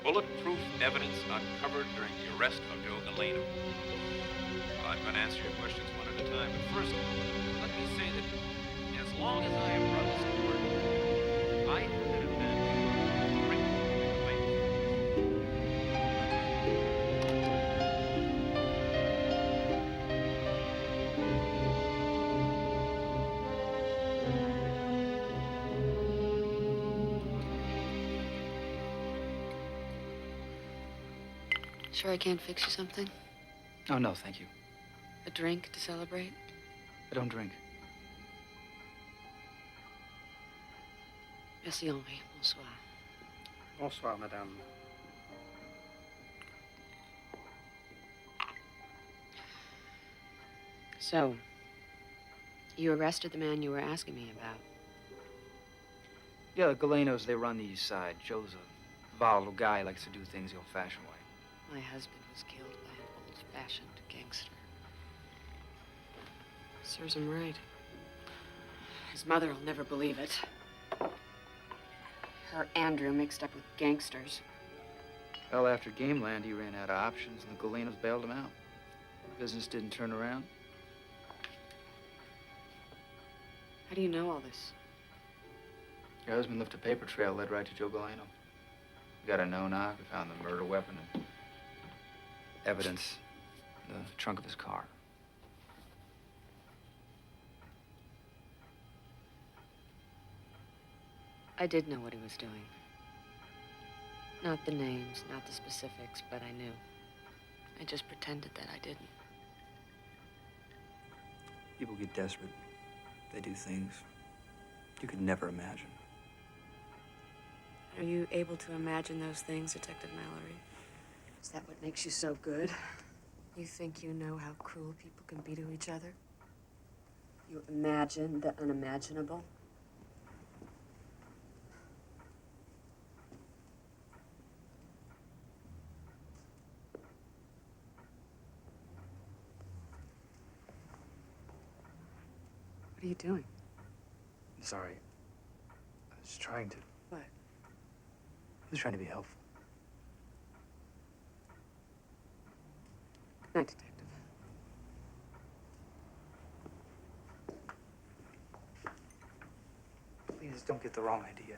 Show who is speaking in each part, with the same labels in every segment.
Speaker 1: Bulletproof evidence uncovered during the arrest of Joe Galeno. Well, I'm going to answer your questions one at a time, but first, let me say that as long as I have run this court, I have had a man to bring
Speaker 2: Sure I can't fix you something?
Speaker 3: Oh, no, thank you.
Speaker 2: A drink to celebrate?
Speaker 3: I don't drink.
Speaker 2: Merci, Henri. Bonsoir.
Speaker 4: Bonsoir, madame.
Speaker 2: So, you arrested the man you were asking me about.
Speaker 3: Yeah, the Galenos, they run the east side. Joe's a volatile guy. He likes to do things the old-fashioned way.
Speaker 2: My husband was killed by an old-fashioned gangster. Serves him right. His mother will never believe it. Her Andrew mixed up with gangsters.
Speaker 3: Well, after Gameland, he ran out of options, and the Galenos bailed him out. Business didn't turn around.
Speaker 2: How do you know all this?
Speaker 3: Your husband left a paper trail led right to Joe Galeno. We got a no-knock. We found the murder weapon and evidence in the trunk of his car.
Speaker 2: I did know what he was doing. Not the names, not the specifics, but I knew. I just pretended that I didn't.
Speaker 3: People get desperate. They do things you could never imagine.
Speaker 2: Are you able to imagine those things, Detective Mallory? Is that what makes you so good? You think you know how cruel people can be to each other? You imagine the unimaginable? What are you doing?
Speaker 3: I'm sorry. I was trying to.
Speaker 2: What?
Speaker 3: I was trying to be helpful.
Speaker 2: Good night, Detective.
Speaker 3: Please don't get the wrong idea.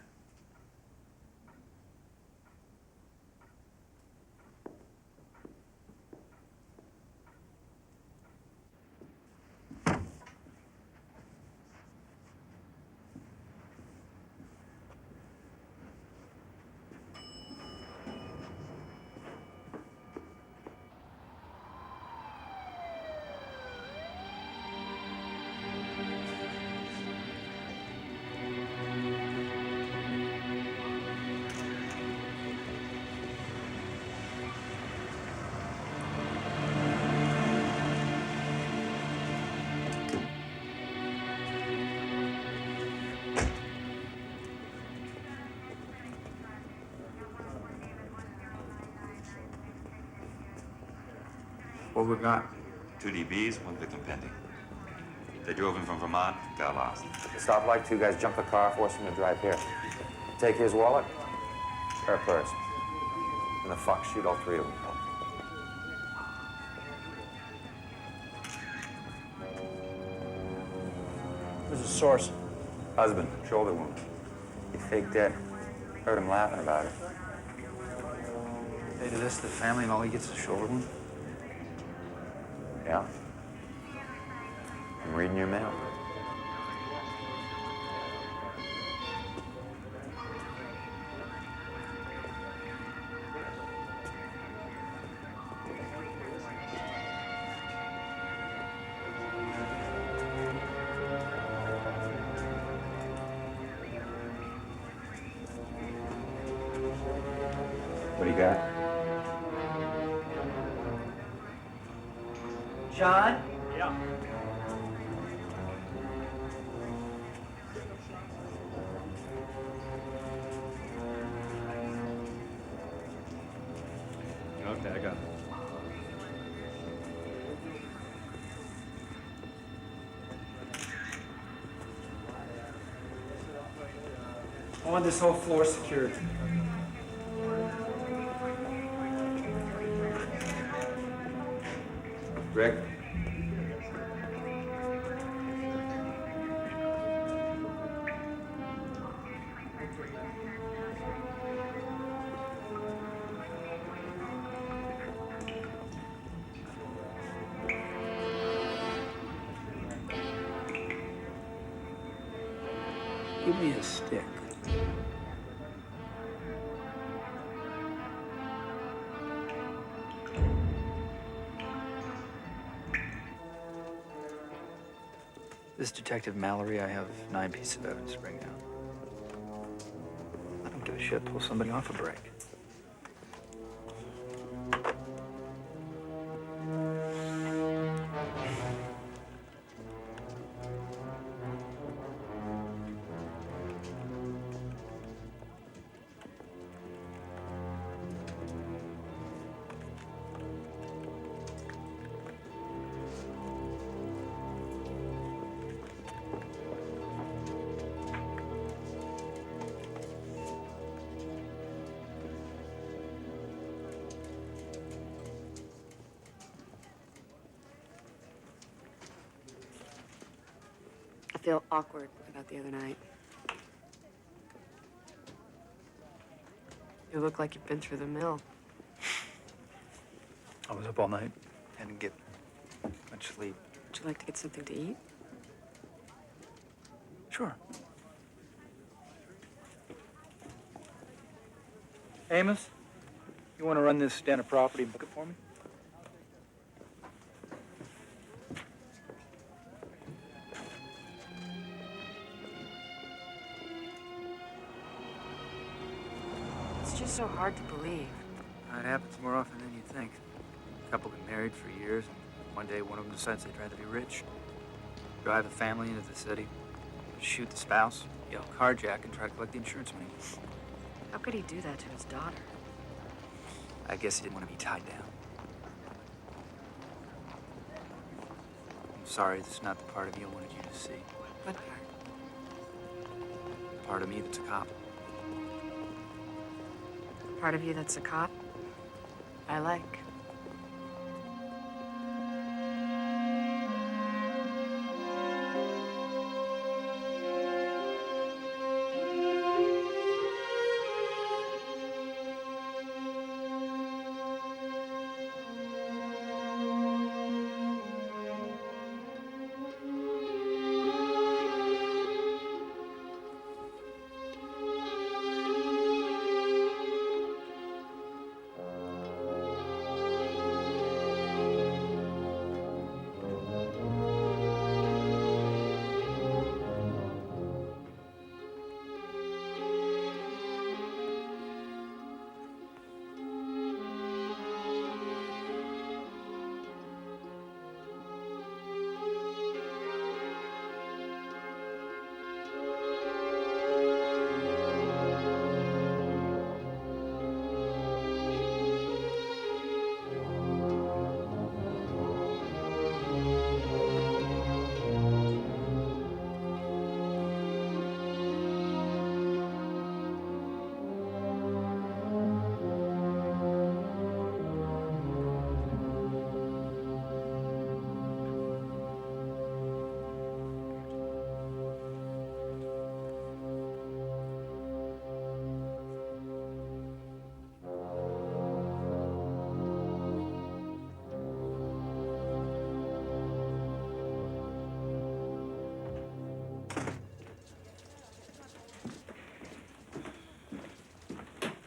Speaker 3: What we got?
Speaker 5: 2 DBs, 1 victim pending. They drove in from Vermont, got lost.
Speaker 6: The stoplight, 2 guys jumped the car, forced him to drive here. Take his wallet, her purse. And the fuck, shoot all 3 of them.
Speaker 4: Who's the source?
Speaker 6: Husband, shoulder wound. He faked dead. Heard him laughing about it.
Speaker 3: They do this to the family and all he gets is a shoulder wound?
Speaker 6: Yeah? I'm reading your mail. What do you got?
Speaker 4: John? Yeah.
Speaker 3: Okay, I got it.
Speaker 4: I want this whole floor secured.
Speaker 3: Rick?
Speaker 7: Give me a stick.
Speaker 3: This is Detective Mallory. I have 9 pieces of evidence to bring down. I don't give a shit. Pull somebody off a break.
Speaker 2: I feel awkward about the other night. You look like you've been through the mill.
Speaker 3: I was up all night. I didn't get much sleep.
Speaker 2: Would you like to get something to eat?
Speaker 3: Sure. Amos, you want to run this stand of property and book it for me?
Speaker 2: It's just so hard to believe.
Speaker 3: It happens more often than you think. A couple get married for years, and one day one of them decides they'd rather be rich. Drive a family into the city, shoot the spouse, yell carjack, and try to collect the insurance money.
Speaker 2: How could he do that to his daughter?
Speaker 3: I guess he didn't want to be tied down. I'm sorry, this is not the part of me I wanted you to see.
Speaker 2: What part?
Speaker 3: The part of me that's a cop.
Speaker 2: Part of you that's a cop? I like.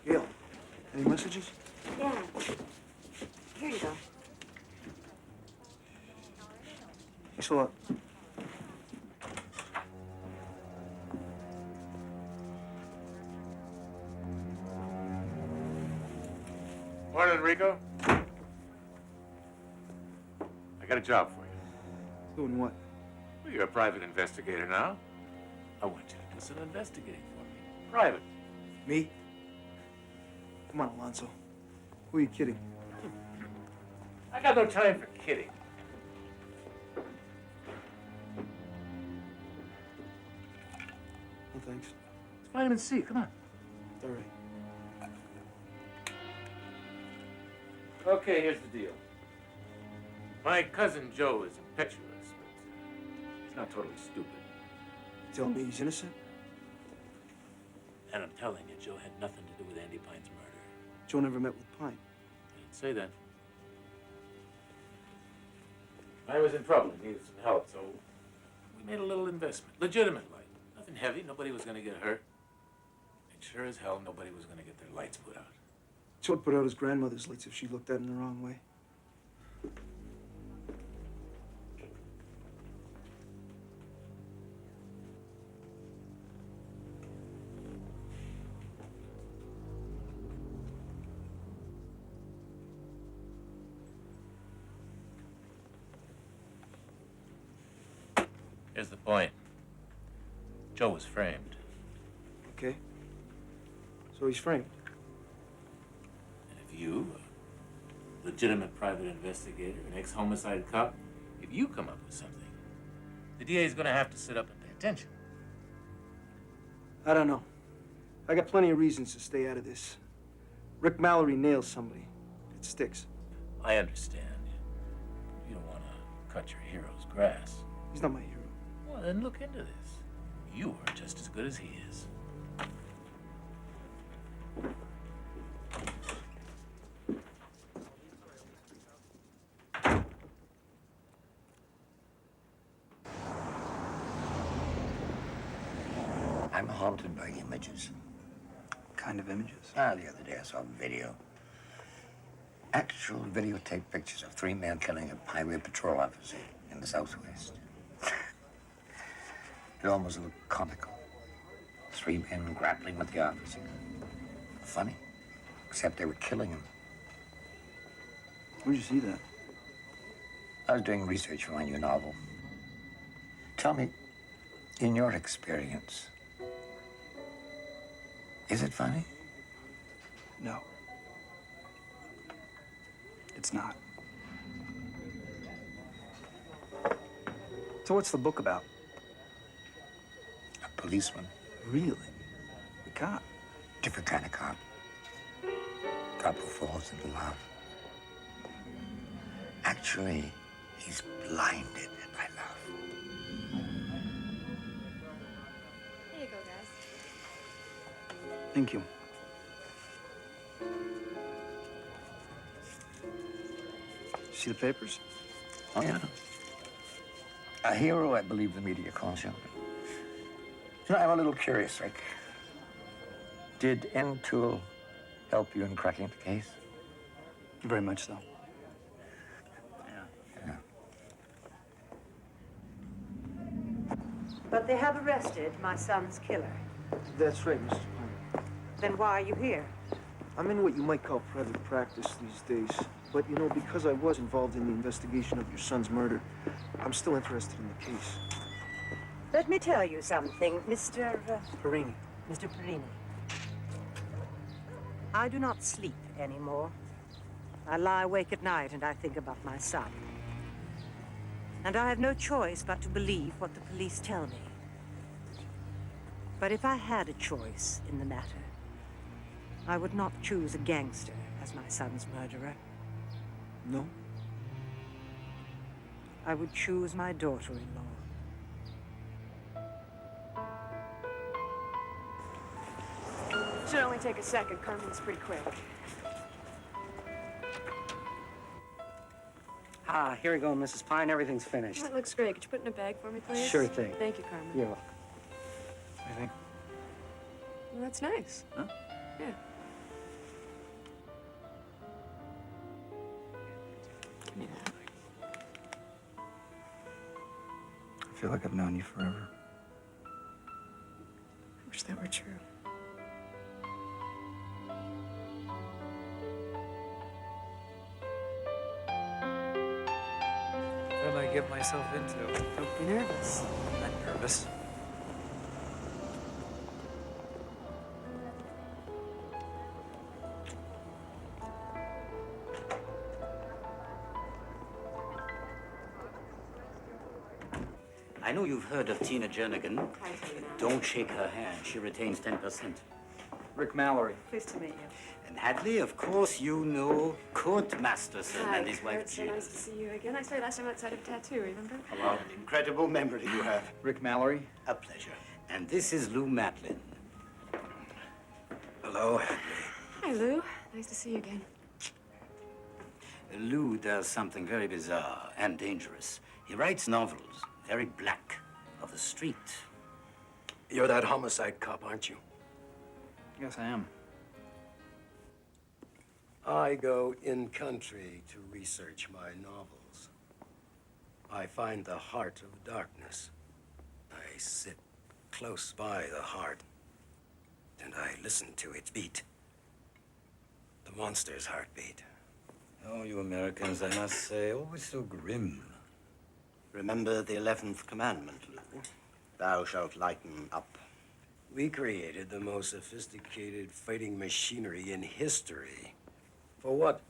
Speaker 3: Gail, any messages?
Speaker 2: Yeah. Here you go.
Speaker 3: Thanks a lot.
Speaker 8: Morning, Rico. I got a job for you.
Speaker 3: Doing what?
Speaker 8: Well, you're a private investigator now. I want you to do some investigating for me. Private.
Speaker 3: Me? Come on, Alonso. Who are you kidding?
Speaker 8: I got no time for kidding.
Speaker 3: No thanks.
Speaker 8: It's vitamin C. Come on.
Speaker 3: All right.
Speaker 8: Okay, here's the deal. My cousin Joe is impetuous, but he's not totally stupid.
Speaker 7: Tell me he's innocent?
Speaker 8: And I'm telling you, Joe had nothing to do with Andy Pine's murder.
Speaker 7: Joe never met with Pine.
Speaker 8: I didn't say that. I was in trouble and needed some help, so we made a little investment. Legitimate light. Nothing heavy, nobody was gonna get hurt. And sure as hell, nobody was gonna get their lights put out.
Speaker 7: Joe would put out his grandmother's lights if she looked at him the wrong way.
Speaker 8: Here's the point. Joe was framed.
Speaker 7: Okay. So he's framed.
Speaker 8: And if you, a legitimate private investigator, an ex-homicide cop, if you come up with something, the DA is gonna have to sit up and pay attention.
Speaker 7: I don't know. I got plenty of reasons to stay out of this. Rick Mallory nails somebody. It sticks.
Speaker 8: I understand. You don't want to cut your hero's grass.
Speaker 7: He's not my hero.
Speaker 8: Well, then look into this. You are just as good as he is.
Speaker 9: I'm haunted by images.
Speaker 3: Kind of images?
Speaker 9: The other day I saw a video. Actual videotape pictures of 3 men killing a highway patrol officer in the Southwest. It almost looked comical. 3 men grappling with the officer. Funny, except they were killing him.
Speaker 7: Where'd you see that?
Speaker 9: I was doing research for my new novel. Tell me, in your experience, is it funny?
Speaker 3: No. It's not. So what's the book about?
Speaker 9: A policeman.
Speaker 3: Really? The cop?
Speaker 9: Different kind of cop. Cop who falls into love. Actually, he's blinded by love.
Speaker 2: Here you go, guys.
Speaker 3: Thank you. See the papers?
Speaker 9: Oh, yeah. A hero, I believe the media calls you. You know, I'm a little curious, Rick. Did N-Tool help you in cracking the case?
Speaker 3: Very much so.
Speaker 9: Yeah.
Speaker 10: But they have arrested my son's killer.
Speaker 7: That's right, Mr. Pine.
Speaker 10: Then why are you here?
Speaker 7: I'm in what you might call private practice these days. But, you know, because I was involved in the investigation of your son's murder, I'm still interested in the case.
Speaker 10: Let me tell you something, Mr.
Speaker 7: Perini.
Speaker 10: Mr. Perini. I do not sleep anymore. I lie awake at night and I think about my son. And I have no choice but to believe what the police tell me. But if I had a choice in the matter, I would not choose a gangster as my son's murderer.
Speaker 7: No?
Speaker 10: I would choose my daughter-in-law.
Speaker 2: Should only take a second. Carmen's pretty quick.
Speaker 4: Ah, here we go, Mrs. Pine. Everything's finished.
Speaker 2: That looks great. Could you put it in a bag for me, please?
Speaker 4: Sure thing.
Speaker 2: Thank you, Carmen.
Speaker 4: You're welcome.
Speaker 3: What do you think?
Speaker 2: Well, that's nice.
Speaker 3: Huh?
Speaker 2: Yeah. Give me that.
Speaker 3: I feel like I've known you forever.
Speaker 2: I wish that were true.
Speaker 3: What did I get myself into?
Speaker 2: Don't be nervous.
Speaker 3: I'm not nervous.
Speaker 11: I know you've heard of Tina Jernigan.
Speaker 2: Hi, Tina.
Speaker 11: Don't shake her hand. She retains 10%.
Speaker 3: Rick Mallory.
Speaker 2: Pleased to meet you.
Speaker 11: And Hadley, of course, you know Kurt Masterson and his wife,
Speaker 2: Kurt, so
Speaker 11: Jill.
Speaker 2: nice to see you again. I saw you last time outside of Tattoo, remember?
Speaker 11: Hello. An incredible memory you have.
Speaker 3: Rick Mallory.
Speaker 11: A pleasure. And this is Lou Matlin. Hello, Hadley.
Speaker 2: Hi, Lou. Nice to see you again.
Speaker 11: Lou does something very bizarre and dangerous. He writes novels, very black, of the street.
Speaker 12: You're that homicide cop, aren't you?
Speaker 3: Yes, I am.
Speaker 12: I go in country to research my novels. I find the heart of darkness. I sit close by the heart, and I listen to its beat. The monster's heartbeat.
Speaker 11: Oh, you Americans, I must say, always so grim. Remember the 11th commandment, Lou? Thou shalt lighten up.
Speaker 12: We created the most sophisticated fighting machinery in history. For what?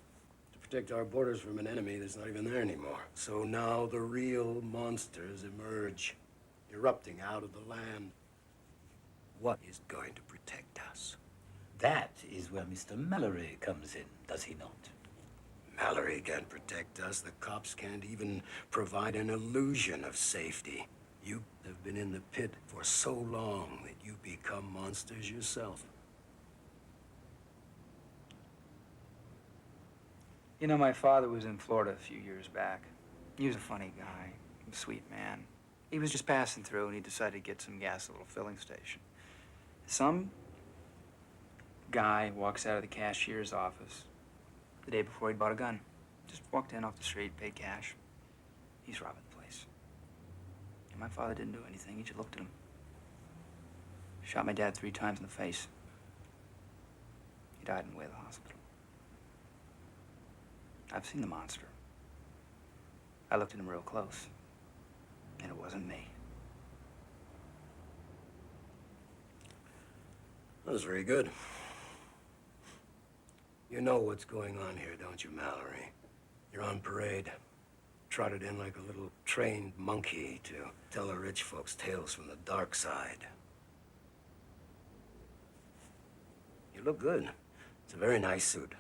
Speaker 12: To protect our borders from an enemy that's not even there anymore. So now the real monsters emerge, erupting out of the land. What is going to protect us?
Speaker 11: That is where Mr. Mallory comes in, does he not?
Speaker 12: Mallory can't protect us. The cops can't even provide an illusion of safety. You have been in the pit for so long that you become monsters yourself.
Speaker 3: You know, my father was in Florida a few years back. He was a funny guy, a sweet man. He was just passing through and he decided to get some gas at a little filling station. Some guy walks out of the cashier's office the day before he'd bought a gun. Just walked in off the street, paid cash. He's robbing the place. And my father didn't do anything. He just looked at him. Shot my dad 3 times in the face. He died in the way of the hospital. I've seen the monster. I looked at him real close. And it wasn't me.
Speaker 12: That was very good. You know what's going on here, don't you, Mallory? You're on parade. Trotted in like a little trained monkey to tell the rich folks tales from the dark side. You look good. It's a very nice suit.